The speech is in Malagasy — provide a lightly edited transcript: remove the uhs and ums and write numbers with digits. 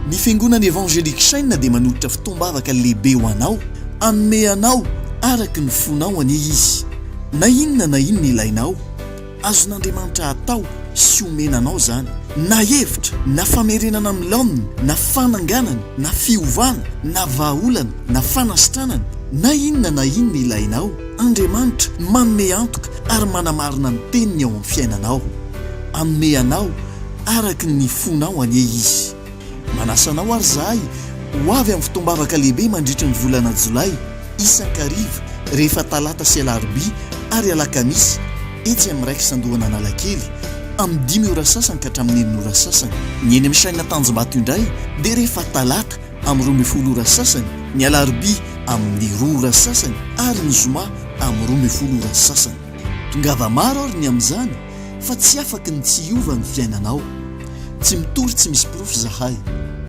ny fiangonana evangelika saina dia manolotra fitombavaka lehibe ho anao, anome anao araky ny fonao anie izy. Na inona ilainao azon'Andriamanitra atao sy omenanao zany, na hevitra, na famerenana amin'ny laoniny, na fananganana, na fiovana, na vahaolana, na fanasitranana, na inona ilainao, Andriamanitra manome antoka ary manamarina ny teniny ao amin'ny fiainanao, anome anao araky ny fonao anie izy. Manasanao ary zahay ho avy amin'ny fitombavaka lehibe mandritra ny volana Jolay isan-kariva rehefa talata sy alarobia ary alakamisy etsy amin'ny raiky sandohana Analakely amin'ny 5 ora sasany ka hatramin'ny 9 ora sasany. Ny eny amin'ny saina Tanjombato indray dia rehefa talata amin'ny 12 ora sasany, ny alarobia amin'ny 2 ora sasany ary ny zoma amin'ny 12 ora sasany. Tongava maro ary ny amin'izany fa tsy afaka ny tsy hiova ny fiainanao. Tsy mitory tsy misy porofo zahay.